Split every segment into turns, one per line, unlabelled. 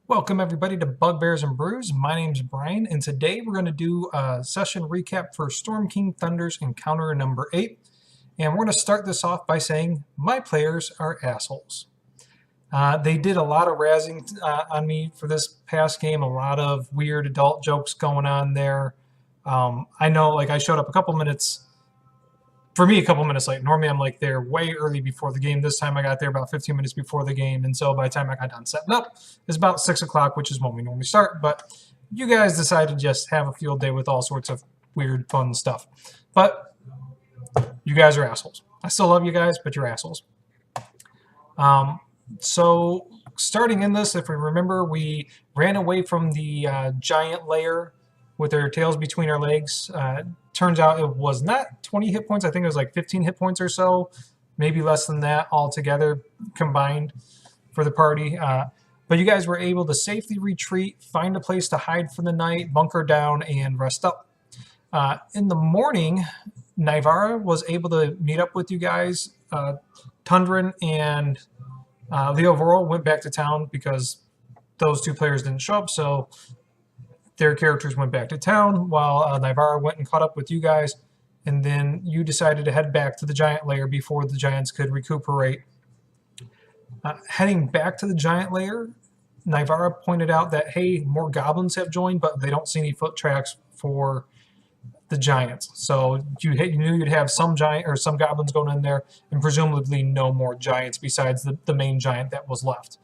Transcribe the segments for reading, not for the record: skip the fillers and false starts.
Welcome everybody to Bugbears and Brews. My name's Brian, and today we're going to do a session recap for Storm King Thunder's Encounter number 8. And we're going to start this off by saying, my players are assholes. They did a lot of razzing on me for this past game, a lot of weird adult jokes going on there. I know, like, I showed up a couple minutes late. Normally I'm like there way early before the game. This time I got there about 15 minutes before the game, and so by the time I got done setting up, it's about 6 o'clock, which is when we normally start. But you guys decided to just have a field day with all sorts of weird, fun stuff. But you guys are assholes. I still love you guys, but you're assholes. So starting in this, if we remember, we ran away from the giant lair with their tails between our legs. Turns out it was not 20 hit points. I think it was like 15 hit points or so, maybe less than that altogether combined for the party. But you guys were able to safely retreat, find a place to hide for the night, bunker down, and rest up. In the morning, Naivara was able to meet up with you guys. Tundran and Leo Voral went back to town because those two players didn't show up, so their characters went back to town while Naivara went and caught up with you guys, and then you decided to head back to the giant lair before the giants could recuperate. Heading back to the giant lair, Naivara pointed out that, hey, more goblins have joined, but they don't see any foot tracks for the giants. So you knew you'd have some giant or some goblins going in there, and presumably no more giants besides the main giant that was left.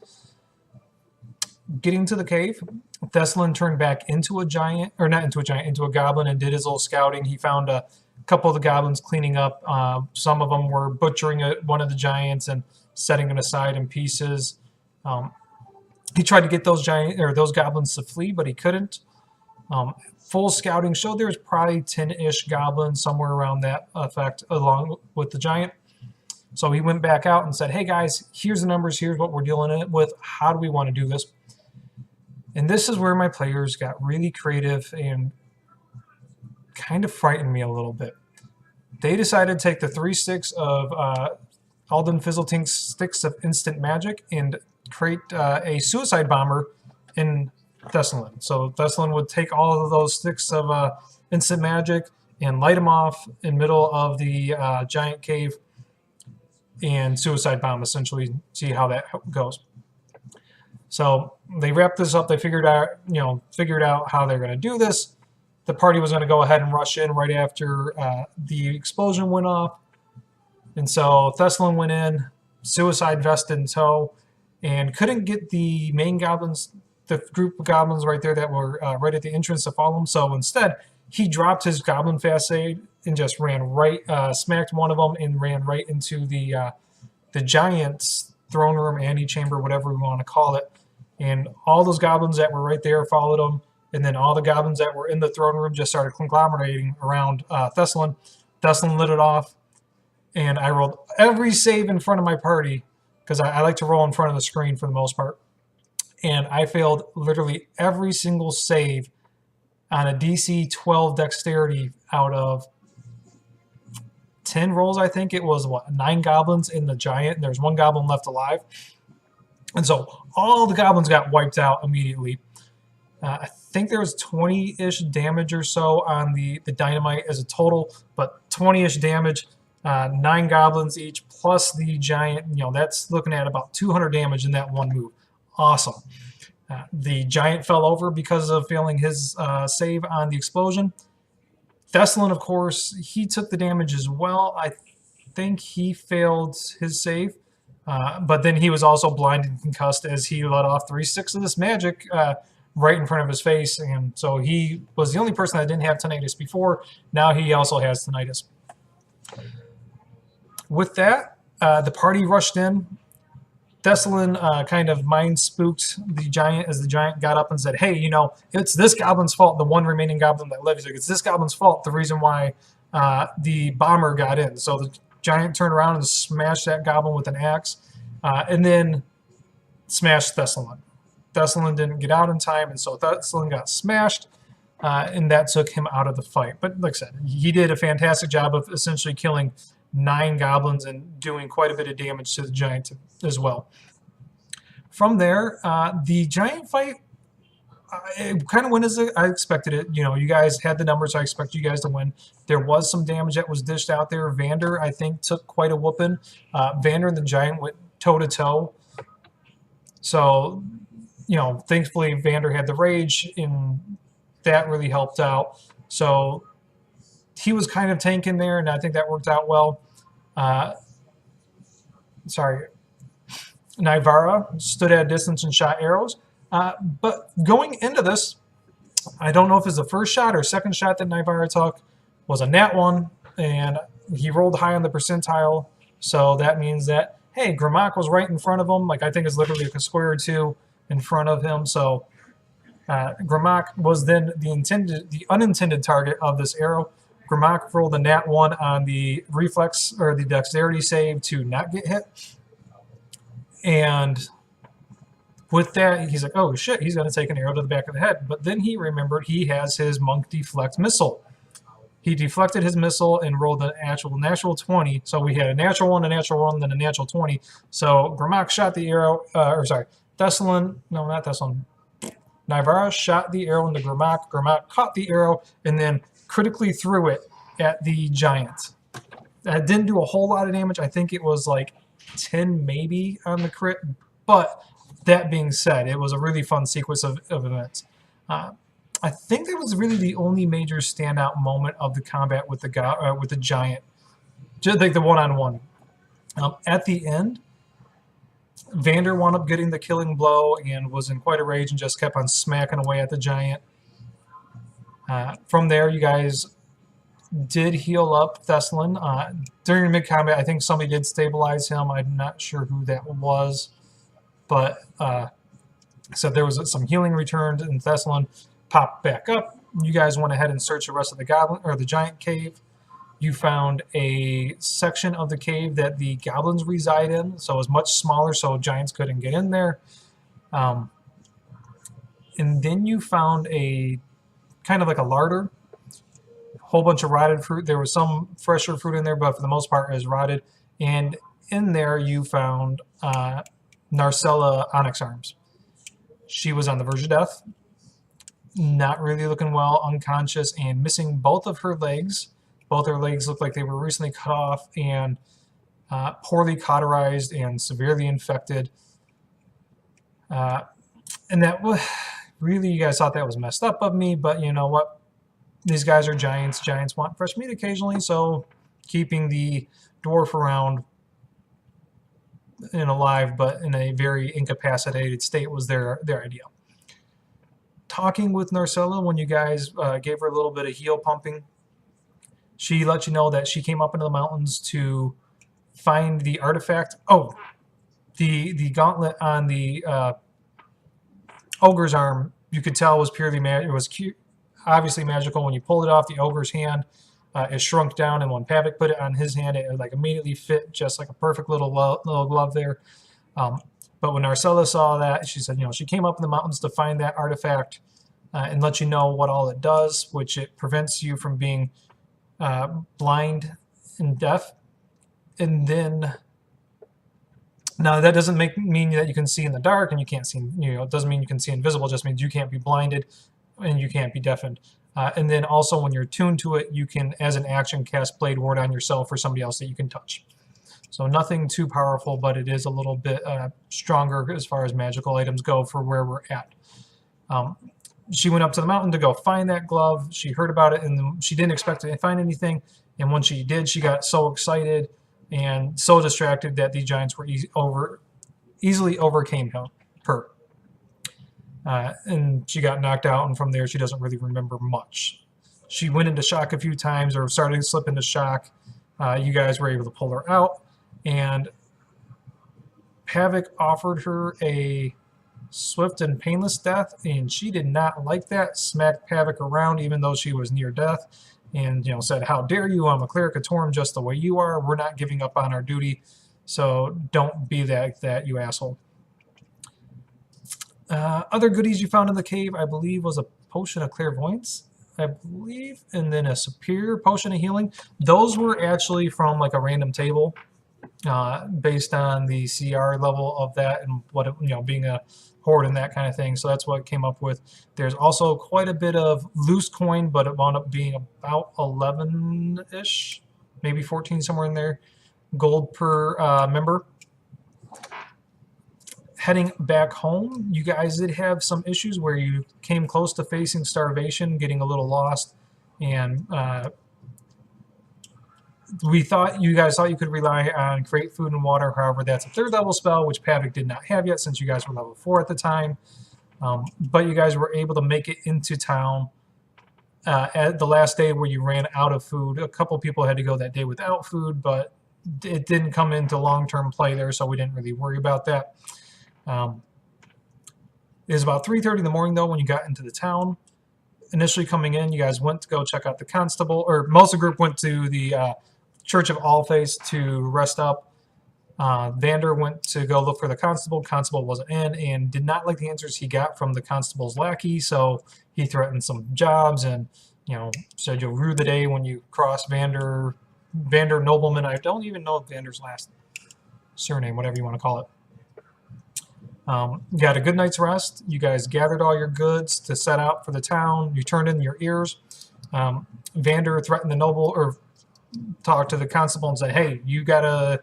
Getting to the cave, Thessalon turned back into a giant, or not into a giant, into a goblin, and did his little scouting. He found a couple of the goblins cleaning up. Some of them were butchering one of the giants and setting it aside in pieces. He tried to get those goblins to flee, but he couldn't. Full scouting showed there was probably 10-ish goblins, somewhere around that effect, along with the giant. So he went back out and said, hey guys, here's the numbers, here's what we're dealing with, how do we want to do this? And this is where my players got really creative and kind of frightened me a little bit. They decided to take the 3 sticks of Alden Fizzletink's Sticks of Instant Magic and create a suicide bomber in Thessalon. So Thessalon would take all of those sticks of instant magic and light them off in the middle of the giant cave and suicide bomb, essentially, see how that goes. So they wrapped this up. They figured out how they're going to do this. The party was going to go ahead and rush in right after the explosion went off. And so Thessalon went in, suicide vest in tow, and couldn't get the main goblins, the group of goblins right there that were right at the entrance to follow him. So instead, he dropped his goblin fast aid and just ran right, smacked one of them and ran right into the giant's throne room, antechamber, whatever we want to call it. And all those goblins that were right there followed him. And then all the goblins that were in the throne room just started conglomerating around Thessalon. Thessalon lit it off. And I rolled every save in front of my party because I like to roll in front of the screen for the most part. And I failed literally every single save on a DC 12 dexterity out of 10 rolls. I think it was, 9 goblins in the giant, and there's 1 goblin left alive. And so all the goblins got wiped out immediately. I think there was 20-ish damage or so on the dynamite as a total, but 20-ish damage, 9 goblins each, plus the giant, that's looking at about 200 damage in that one move. Awesome. The giant fell over because of failing his save on the explosion. Thessalon, of course, he took the damage as well. I think he failed his save. But then he was also blinded and concussed as he let off 3 sticks of this magic right in front of his face. And so he was the only person that didn't have tinnitus before. Now he also has tinnitus. With that, the party rushed in. Thessalon kind of mind spooked the giant as the giant got up and said, hey, it's this goblin's fault, the one remaining goblin that lived. It's this goblin's fault, the reason why the bomber got in. So the giant turned around and smashed that goblin with an axe, and then smashed Thessalon. Thessalon didn't get out in time, and so Thessalon got smashed, and that took him out of the fight. But like I said, he did a fantastic job of essentially killing 9 goblins and doing quite a bit of damage to the giant as well. From there, the giant fight, it kind of went as I expected it. You know, you guys had the numbers. I expect you guys to win. There was some damage that was dished out there. Vander, I think, took quite a whooping. Vander and the giant went toe to toe. So, you know, thankfully Vander had the rage, and that really helped out. So he was kind of tanking there, and I think that worked out well. Sorry, Nivara stood at a distance and shot arrows. But going into this, I don't know if it's the first shot or second shot that Nivara took was a nat 1, and he rolled high on the percentile. So that means that, hey, Grimlock was right in front of him. Like, I think it's literally like a square or two in front of him. So Grimlock was then the unintended target of this arrow. Grimlock rolled a nat 1 on the reflex or the dexterity save to not get hit. And with that, he's like, oh shit, he's going to take an arrow to the back of the head. But then he remembered he has his monk deflect missile. He deflected his missile and rolled an actual natural 20. So we had a natural 1, a natural 1, then a natural 20. So Grimlock shot the arrow, Nivara shot the arrow into Grimlock. Grimlock caught the arrow and then critically threw it at the giant. That didn't do a whole lot of damage. I think it was like 10 maybe on the crit. But that being said, it was a really fun sequence of events. I think that was really the only major standout moment of the combat with the giant, just like the one-on-one. At the end, Vander wound up getting the killing blow and was in quite a rage and just kept on smacking away at the giant. From there, you guys did heal up Thessalon. During mid-combat, I think somebody did stabilize him. I'm not sure who that was. But so there was some healing returned, and Thessalon popped back up. You guys went ahead and searched the rest of the goblin or the giant cave. You found a section of the cave that the goblins reside in, so it was much smaller, so giants couldn't get in there. And then you found a kind of like a larder, a whole bunch of rotted fruit. There was some fresher fruit in there, but for the most part, it was rotted. And in there, you found Narcella Onyx Arms. She was on the verge of death, not really looking well, unconscious, and missing both of her legs. Both her legs looked like they were recently cut off and poorly cauterized and severely infected. And that was really, you guys thought that was messed up of me, but you know what? These guys are giants. Giants want fresh meat occasionally, so keeping the dwarf around and alive, but in a very incapacitated state was their idea. Talking with Narcella when you guys gave her a little bit of heal pumping, she let you know that she came up into the mountains to find the artifact. Oh, the gauntlet on the ogre's arm, you could tell was purely it was obviously magical. When you pulled it off the ogre's hand, it shrunk down, and when Pavic put it on his hand, it like immediately fit just like a perfect little glove there. But when Narcella saw that, she said, you know, she came up in the mountains to find that artifact and let you know what all it does, which it prevents you from being blind and deaf. And then, now that doesn't mean that you can see in the dark and you can't see, you know, it doesn't mean you can see invisible, it just means you can't be blinded and you can't be deafened. And then also when you're tuned to it, you can, as an action, cast Blade Ward on yourself or somebody else that you can touch. So nothing too powerful, but it is a little bit stronger as far as magical items go for where we're at. She went up to the mountain to go find that glove. She heard about it, and she didn't expect to find anything. And when she did, she got so excited and so distracted that the giants were easily overcame her. And she got knocked out, and from there she doesn't really remember much. She went into shock a few times, or started to slip into shock. You guys were able to pull her out, and Pavic offered her a swift and painless death, and she did not like that. Smacked Pavic around even though she was near death, and said, "How dare you? I'm a cleric of Torm just the way you are. We're not giving up on our duty, so don't be that, you asshole." Other goodies you found in the cave, I believe, was a potion of clairvoyance, I believe, and then a superior potion of healing. Those were actually from like a random table. based on the CR level of that and what it, being a horde and that kind of thing. So that's what it came up with. There's also quite a bit of loose coin, but it wound up being about 11-ish, maybe 14, somewhere in there, gold per member. Heading back home, you guys did have some issues where you came close to facing starvation, getting a little lost, and you guys thought you could rely on Create Food and Water. However, that's a 3rd level spell, which Pavik did not have yet since you guys were level 4 at the time. But you guys were able to make it into town at the last day where you ran out of food. A couple people had to go that day without food, but it didn't come into long-term play there, so we didn't really worry about that. It was about 3:30 in the morning, though, when you got into the town. Initially coming in, you guys went to go check out the constable, or most of the group went to the Church of Allface to rest up. Vander went to go look for the constable. Constable wasn't in and did not like the answers he got from the constable's lackey, so he threatened some jobs and said you'll rue the day when you cross Vander Nobleman. I don't even know Vander's last surname, whatever you want to call it. You had a good night's rest. You guys gathered all your goods to set out for the town. You turned in your ears. Vander threatened the noble, or talked to the constable and said, hey, you got to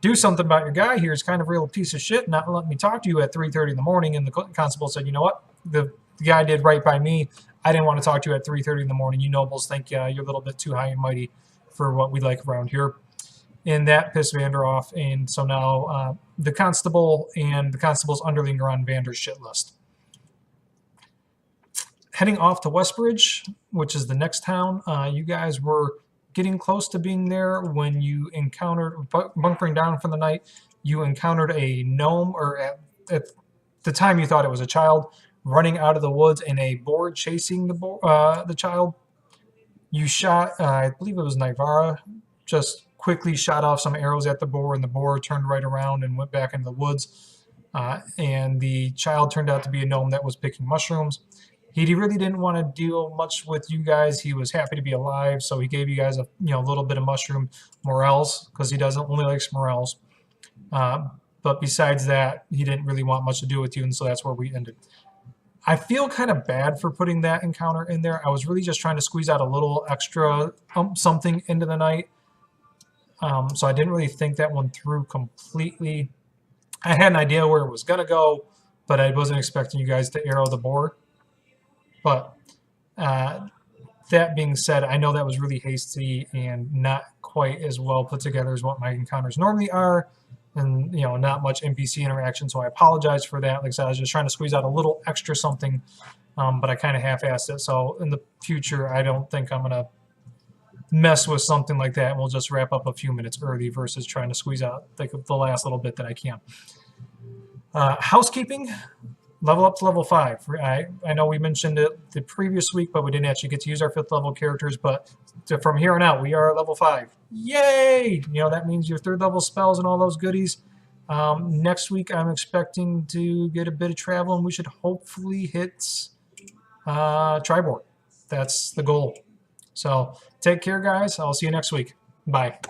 do something about your guy here. He's kind of a real piece of shit, not letting me talk to you at 3:30 in the morning. And the constable said, you know what? The guy did right by me. I didn't want to talk to you at 3:30 in the morning. You nobles think you're a little bit too high and mighty for what we like around here. And that pissed Vander off. And so now the constable and the constable's underling are on Vander's shit list. Heading off to Westbridge, which is the next town, you guys were getting close to being there when you encountered, bunkering down for the night, you encountered a gnome, or at the time you thought it was a child, running out of the woods and a boar chasing the child. You shot, I believe it was Nivara, just quickly shot off some arrows at the boar, and the boar turned right around and went back into the woods. And the child turned out to be a gnome that was picking mushrooms. He really didn't want to deal much with you guys. He was happy to be alive, so he gave you guys a little bit of mushroom morels, because he doesn't only likes morels. But besides that, he didn't really want much to do with you, and so that's where we ended. I feel kind of bad for putting that encounter in there. I was really just trying to squeeze out a little extra something into the night. So I didn't really think that one through completely. I had an idea where it was going to go, but I wasn't expecting you guys to arrow the boar. But that being said, I know that was really hasty and not quite as well put together as what my encounters normally are, and not much NPC interaction, so I apologize for that. Like I said, I was just trying to squeeze out a little extra something, but I kind of half-assed it. So in the future, I don't think I'm going to mess with something like that, and we'll just wrap up a few minutes early versus trying to squeeze out like the last little bit that I can. Housekeeping. Level up to level 5. I know we mentioned it the previous week, but we didn't actually get to use our 5th level characters. But from here on out, we are level 5. Yay! That means your 3rd level spells and all those goodies. Next week, I'm expecting to get a bit of travel, and we should hopefully hit Tribord. That's the goal. So take care, guys. I'll see you next week. Bye.